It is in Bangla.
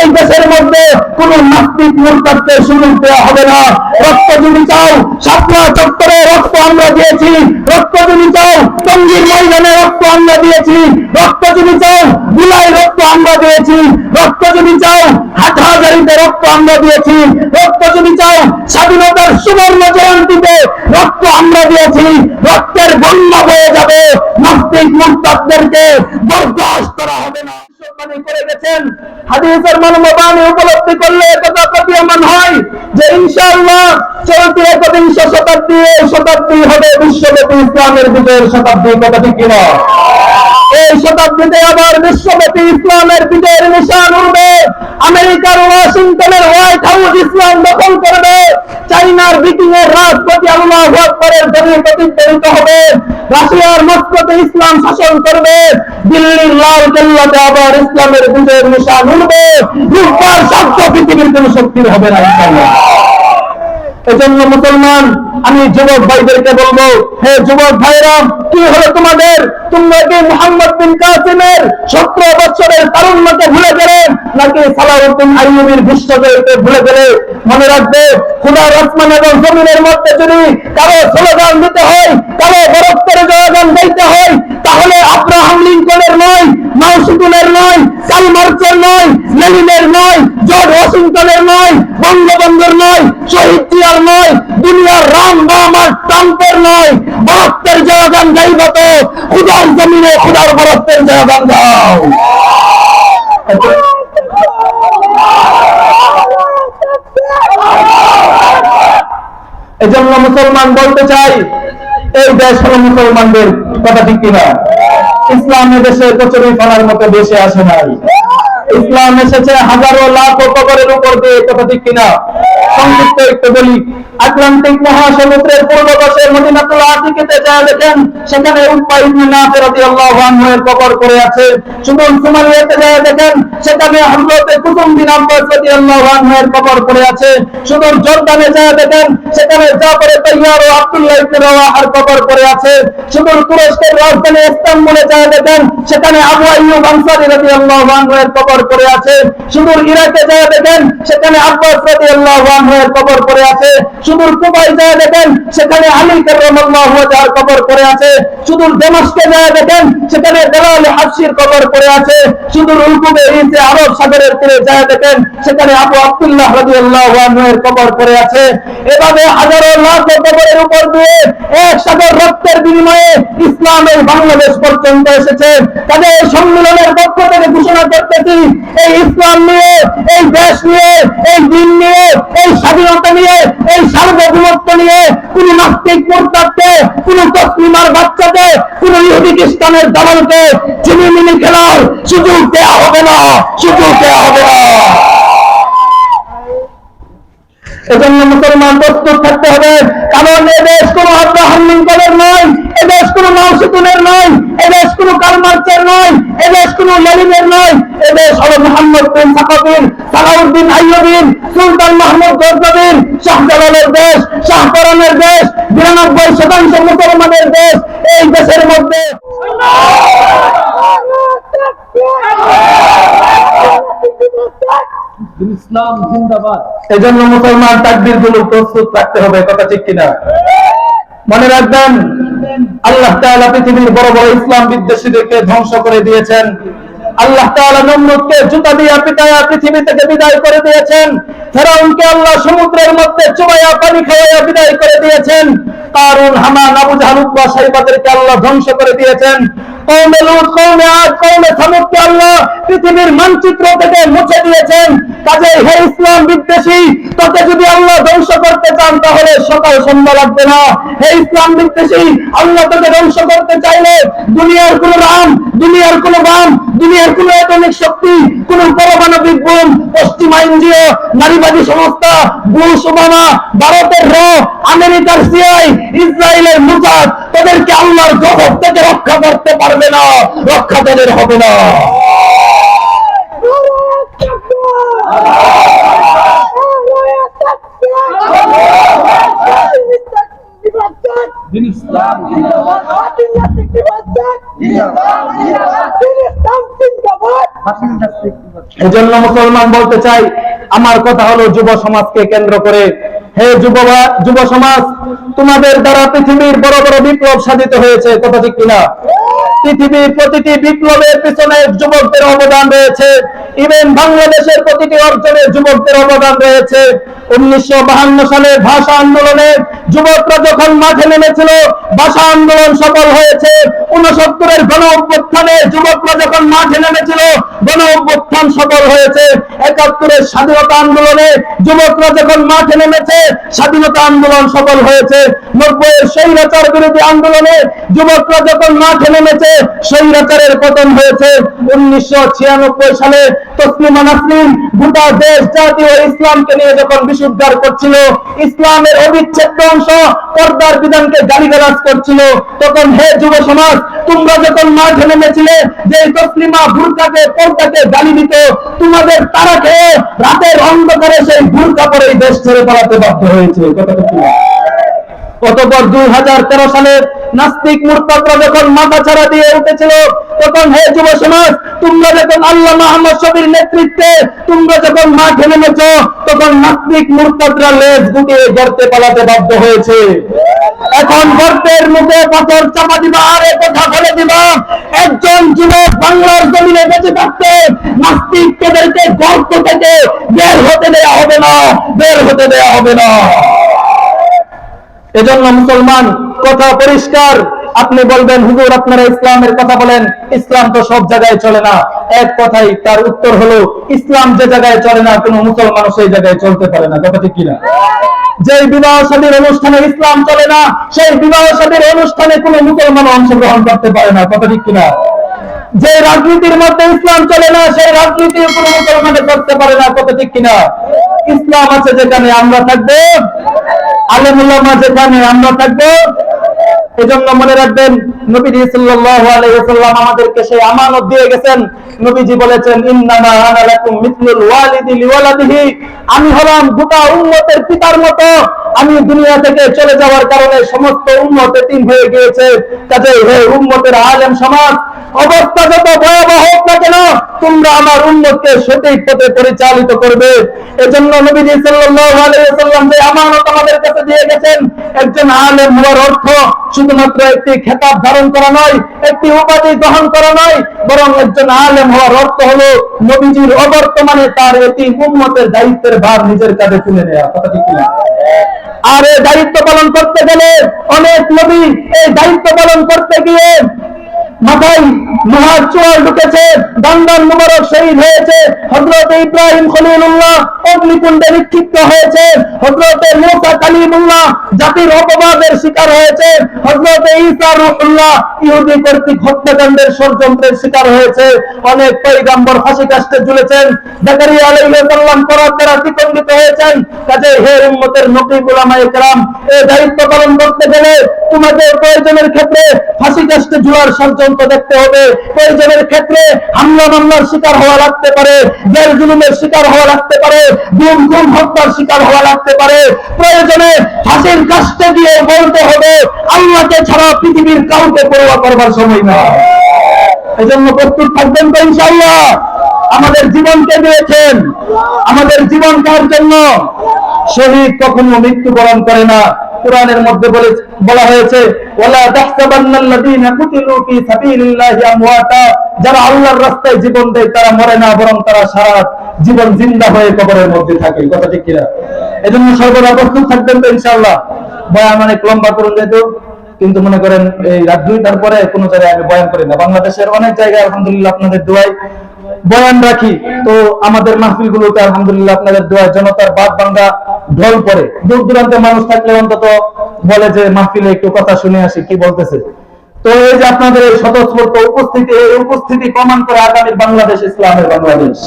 এই দেশের মধ্যে কোন নাস্তিক মুরতাদকে সুযোগ দেওয়া হবে না। রক্ত যদি চাও, শাপলা চত্বরে রক্ত আমরা দিয়েছি, রক্ত যদি চাও টঙ্গীর ময়দানে রক্ত আমরা দিয়েছি, রক্ত যদি চাও বুলাই রক্ত আমরা দিয়েছি, রক্ত যদি চাও হাটহাজারীতে রক্ত আমরা দিয়েছি, রক্ত যদি চাও স্বাধীনতার সুবর্ণ জয়ন্তীতে রক্ত আমরা দিয়েছি। রক্তের বন্যা বয়ে যাবে, নাস্তিক মুরতাদদেরকে বরদাস্ত করা হবে না। করে গেছেন হাদিসের মর্মবাণী উপলব্ধি করলে একথা প্রতীয়মান হয় যে ইনশাআল্লাহ চলতি একবিংশ শতাব্দী এই শতাব্দী হবে বিশ্বব্যাপী ইসলামের বিজয়ের শতাব্দী। কথা ঠিক কিনা? এই শতাব্দীতে আবার বিশ্বব্যাপী ইসলামের বিজয়ের নিশান উঠবে। আমেরিকার ওয়াশিংটনের হোয়াইট হাউস ইসলাম দখল করবে, চাইনার বিকিং এর রাজপতি আল্লাহু আকবারের ধ্বনি প্রতিধ্বনিত হবে, রাশিয়ার মস্কোতে ইসলাম শাসন করবে, দিল্লির লাল কেল্লাতে আবার ইসলামের বিজয়ের নিশান উঠবে। রূপবার শব্দ পৃথিবীর কোন শক্তির হবে না ইনশাআল্লাহ। এজন্য মুসলমান, আমি যুবক ভাইদেরকে বলবো, হে যুবক ভাইরা, কি হলো তোমাদের? তোমরা কি মুহাম্মদ বিন কাসিমের 17 বছরের তারুণ্যকে ভুলে গেলে, নাকি সালাউদ্দিন আইয়ুবীর বিশ্বজয়কে ভুলে গেলে? মনে রাখবে, খোদার আসমান এবং জমিনের মধ্যে যদি কারো স্লোগান দিতে হয়, কারো বরত্বের জয়গান গাইতে হয়, তাহলে আব্রাহাম লিঙ্কনের নয়, মাও সেতুনের নয়, কার্ল মার্ক্সের নয়, লেনিনের নয়, জর্জ ওয়াশিংটনের নয়, বঙ্গবন্ধুর নয়, শহীদ জিয়ার নয়, দুনিয়ার রাম বাম আর ট্রাম্পের নয়। বরত্বের জয়গান গাইব তো খোদার জমিনে খোদার বরত্বের জয়গান গাও। এজন্য মুসলমান বলতে চাই, এই দেশ হলো মুসলমানদের। কথা ঠিক কিনা? ইসলামের দেশে কচুরি ফানার মতো দেশে আসে নাই। ইসলাম এসেছে হাজারো লাখ কবরের উপর দিয়ে। কথা ঠিক কিনা? সংক্ষিপ্ত একটু বলি, আটলান্টিক মহাসমুদ্রের পূর্ব পাশে মদিনাতুল আতিকাতে যা দেখেন, সেখানে উকবা ইবনে নাফি রাদিয়াল্লাহু আনহু এর কবর পড়ে আছে। সুদূর সোমালিয়াতে যা দেখেন, সেখানে হযরত কুতুব বিন আব্বাস রাদিয়াল্লাহু আনহু এর কবর পড়ে আছে। সুদূর জর্দানে যা দেখেন, সেখানে জাফর তাইয়ার ও আব্দুল্লাহ ইবনে রাওয়াহার কবর পড়ে আছে। সুদূর তুরস্কের রাজধানী ইস্তাম্বুলে যা দেখেন, সেখানে আবু আইয়ুব আনসারী রাদিয়াল্লাহু আনহু এর কবর পড়ে আছে। সুদূর ইরাকে যা দেখেন, সেখানে আব্বাস রাদিয়াল্লাহু আনহু এর কবর পড়ে আছে। সুদূর কুবায় যা দেখেন, সেখানে আলী কাররামাল্লাহু ওয়াজহার কবর পড়ে আছে। সুদূর দামেস্কে যা দেখেন, সেখানে বেলাল হাবশির কবর পড়ে আছে। সুদূর উলকুবে ইসে আরব সাগরের তীরে যা দেখেন, সেখানে আবু আব্দুল্লাহ রাদিয়াল্লাহু আনহু এর কবর পড়ে আছে। এভাবে হাজারো লাখ কবরের উপর দিয়ে এক সাগর রক্তের বিনিময়ে ইসলাম এই বাংলাদেশ পর্যন্ত এসেছে। তাদের এই সম্মেলনের পক্ষ থেকে ঘোষণা করতেছি, এই ইসলাম নিয়ে, এই দেশ নিয়ে, এই দিন নিয়ে, এই স্বাধীনতা নিয়ে, এই সার্বভৌমত্ব নিয়ে কোন নাস্তিক মুরতাদকে, কোন তসলিমার বাচ্চাকে, কোন ইহুদি খ্রিস্টানের দালালকে চিনিমিনি খেলার সুযোগ দেয়া হবে না, সুযোগ দেয়া হবে না। এজন্য মুসলমান প্রস্তুত থাকতে হবে, কারণ এদেশ কোন আব্রাহাম লিঙ্কনের নয়, এদেশ কোন মাও সেতুনের নয়, এদেশ কোন কার্ল মার্ক্সের নয়, এদেশ কোন লেনিনের নয়। এদেশ হলো মুহাম্মদ বিন সাকাফির, সালাউদ্দিন আইয়ুবীর, সুলতান মাহমুদ গজনবীর, শাহজালালের দেশ, শাহপরানের দেশ, 92% মুসলমানের দেশ। এই দেশের মধ্যে ইসলাম জিন্দাবাদ। এজন্য মুসলমান তাকবীর গুলো প্রস্তুত রাখতে হবে। কথা ঠিক কিনা? মনে রাখবেন, আল্লাহ তাআলা পৃথিবীর বড় বড় ইসলাম বিদ্বেষীদেরকে ধ্বংস করে দিয়েছেন। আল্লাহ তাআলা নমরুদকে জুতা দিয়ে পিটায়া পৃথিবী থেকে বিদায় করে দিয়েছেন। ফেরাউনকে আল্লাহ সমুদ্রের মধ্যে চুবাইয়া পানি খাওয়াইয়া বিদায় করে দিয়েছেন। কারুন, হামান, আবু জাহল, উতবা, শাইবাদেরকে আল্লাহ ধ্বংস করে দিয়েছেন। কওমে লূত, কওমে আদ, কওমে সামূদকে আল্লাহ পৃথিবীর মানচিত্র থেকে মুছে দিয়েছেন। কাজেই হে ইসলাম বিদ্বেষী, তোকে যদি আল্লাহ ধ্বংস করতে চান তাহলে সকাল সন্ধ্যা লাগবে না। হে ইসলাম বিদ্বেষী, আল্লাহ তোকে ধ্বংস করতে চাইলে দুনিয়ার কোন রাম, দুনিয়ার কোন বাম, দুনিয়ার কোন আধুনিক শক্তি, কোন পারমাণবিক বোম, পশ্চিমা এনজিও, নারীবাদী সংস্থা, বুশ, ওবামা, ভারতের র, আমেরিকার সিআই, ইসরায়েলের মুসাদ তাদেরকে আল্লাহর গজব থেকে রক্ষা করতে পারবে না, রক্ষা তাদের হবে না। এজন্য মুসলমান বলতে চাই, আমার কথা হলো যুব সমাজকে কেন্দ্র করে, হে যুব সমাজ, তোমাদের দ্বারা পৃথিবীর বড় বড় বিপ্লব সাধিত হয়েছে, কথা ঠিক কিনা? পৃথিবীর প্রতিটি বিপ্লবের পিছনে যুবকদের অবদান রয়েছে। ইভেন বাংলাদেশের প্রতিটি অর্জনে যুবকদের অবদান রয়েছে। 1952 সালের ভাষা আন্দোলনে যুবকরা যখন মাঠে নেমেছিল, ভাষা আন্দোলন সফল হয়েছে। 69-এর গণ অভ্যুত্থানে যুবকরা যখন মাঠে নেমেছিল, গণ অভ্যুত্থান সফল হয়েছে। 71-এর স্বাধীনতা আন্দোলনে যুবকরা যখন মাঠে নেমেছে, স্বাধীনতা আন্দোলন সফল হয়েছে। 90-এর স্বৈরাচার বিরোধী আন্দোলনে যুবকরা যখন মাঠে নেমেছে, স্বৈরাচারের পতন হয়েছে। 1996 সালে তসলিমা নাসরিন গোটা দেশ জাতি ও ইসলামকে নিয়ে যখন বিশুদ্ধার করছিল, ইসলামের অবিচ্ছেদ্য অংশ পর্দার বিধানকে গালিগালাজ করছিল, তখন হে যুব সমাজ, তোমরা যখন মাঠে নেমেছিলে, যে তসলিমা বুরকাকে পর্দাকে গালি দিত, তোমাদের তারা খেয়ে রাতের অন্ধকারে সেই বুরকা পরে দেশ ছেড়ে পালাতে বাধ্য হয়েছে, কথা ঠিক না? অতঃপর 2013 সালে নাস্তিক মুরতাদরা যখন মাথা ছাড়া দিয়ে উঠেছিল, তখন হে যুব সমাজ, তোমরা যখন আল্লামা আহমদ শফীর নেতৃত্বে তোমরা যখন মাঠে নেমেছ, তখন নাস্তিক মুরতাদরা লেজ গুটিয়ে গর্তে পালাতে বাধ্য হয়েছে। এখন গর্তের মুখে পাথর চাপা দিবা আর এ কথা বলে দিবা, একজন যুবক বাংলার জমিনে বেঁচে থাকতে নাস্তিকদেরকে গর্ত থেকে বের হতে দেয়া হবে না, বের হতে দেয়া হবে না। এজন্য মুসলমান, কথা পরিষ্কার। আপনি বলবেন হুজুর আপনারা ইসলামের কথা বলেন, ইসলাম তো সব জায়গায় চলে না। এক কথাই তার উত্তর হলো, ইসলাম যে জায়গায় চলে না, কোনো মুসলমানও সেই জায়গায় চলতে পারে না, কথা ঠিক কিনা? যে বিবাহ শাদীর অনুষ্ঠানে ইসলাম চলে না, সেই বিবাহ শাদীর অনুষ্ঠানে কোনো মুসলমান অংশগ্রহণ করতে পারে না, কথা ঠিক কিনা? যে রাজনীতির মধ্যে ইসলাম চলে না, সেই রাজনীতি কোনো মুসলমানে করতে পারে না, কথা ঠিক কিনা? ইসলাম আছে যেখানে আমরা থাকবো, আলেম উলামা যেখানে আমরা থাকবো। এজন্য মনে রাখবেন, নবীজি সাল্লাল্লাহু আলাইহি ওয়াসাল্লাম আমাদেরকে সেই আমানত দিয়ে গেছেন। নবীজি বলেছেন, ইন্নামা আনা লাকুম মিথলুল ওয়ালিদি লিওয়ালাদিহি, আমি হলাম গোটা উম্মতের পিতার মতো। আমি দুনিয়া থেকে চলে যাওয়ার কারণে সমস্ত উম্মত এতিম হয়ে গিয়েছে। কাজেই হে উম্মতের আলেম সমাজ, অবস্থা যত ভয়াবহ হোক না কেন, তোমরা আমার উম্মতকে সঠিক পথে পরিচালিত করবে। এজন্য নবীজি সাল্লাল্লাহু আলাইহি ওয়াসাল্লাম যে আমানত আমাদের কাছে দিয়ে গেছেন, একজন আলেম হওয়ার অর্থ শুধুমাত্র একটি খেতাব ধারণ করা নয়, একটি উপাধি গ্রহণ করা নয়, বরং একজন আলেম হওয়ার অর্থ হলো নবীজির অবর্তমানে তার এতিম উম্মতের দায়িত্বের ভার নিজের কাঁধে তুলে নেওয়া, কথা ঠিক কিনা? আর এই দায়িত্ব পালন করতে গেলে অনেক নবী এই দায়িত্ব পালন করতে গিয়ে মাথায় মহার চোয়াল ঢুকেছে, দান্দান মুবারক শহীদ হয়েছে। হযরত ইব্রাহিম খলিলুল্লাহ অগ্নিকুণ্ডে নিক্ষিপ্ত হয়েছে। হযরত মুসা কালিমুল্লাহ জাতির অপবাদের শিকার হয়েছে। হযরত ঈসা রূহুল্লাহ ইহুদি কর্তৃক হত্যাকাণ্ডের ষড়যন্ত্রের শিকার হয়েছে। অনেক পয়গম্বর ফাঁসি কাস্টে ঝুলেছেন। জাকারিয়া আলাইহিস সালাম করার দ্বারা দ্বিখণ্ডিত হয়েছেন। কাজেই হে উম্মতের নবী উলামায়ে কেরাম, এই দায়িত্ব পালন করতে গেলে তোমাদের প্রয়োজনের ক্ষেত্রে ফাঁসি কাস্টে ঝুলার ষড়যন্ত্র দেখতে হবে। প্রয়োজনের ক্ষেত্রে হামলা মামলার শিকার হওয়া লাগতে পারে, জেল জুলুমের শিকার হওয়া লাগতে পারে, গুম হত্যার শিকার হওয়া লাগতে পারে। প্রয়োজনে ফাঁসির কাস্টে দিয়ে বলতে হবে, আল্লাহকে ছাড়া পৃথিবীর কাউকে পরোয়া করবার সময় না। এজন্য প্রস্তুত থাকবেন তো ইনশাআল্লাহ। আমাদের জীবনকে দিয়েছেন, আমাদের জীবন কার জন্য? শহীদ কখনো মৃত্যুবরণ করে না। কোরআনের মধ্যে বলা হয়েছে, ওয়ালা তাহসাবান্নাল্লাযীনা কুতিলু ফী সাবিলিল্লাহি আমওয়াতা, যারা আল্লাহর রাস্তায় জীবন দেয় তারা মরে না, বরং তারা সারা জীবন জিন্দা হয়ে কবরের মধ্যে থাকে, কথা ঠিক কিনা? এজন্য সর্বদা প্রস্তুত থাকবেন তো ইনশাআল্লাহ। বয়ান অনেক লম্বা করুন যেহেতু, কিন্তু মনে করেন এই রাত 2টার পরে কোনো জায়গায় আমি বয়ান করি না। বাংলাদেশের অনেক জায়গায় আলহামদুলিল্লাহ আপনাদের দোয়ায় বয়ান রাখি, তো আমাদের মাহফিল গুলোতে আলহামদুলিল্লাহ আপনাদের দোয়ায় জনতার বাদ ভাঙ্গা ঢল পড়ে। দূর দূরান্তে মানুষ থাকলে অন্তত বলে যে মাহফিলে একটু কথা শুনে আসি কি বলতেছে। তো এই যে আপনাদের এই স্বতঃস্ফূর্ত উপস্থিতি, এই উপস্থিতি প্রমাণ করে আগামী বাংলাদেশ ইসলামের বাংলাদেশ।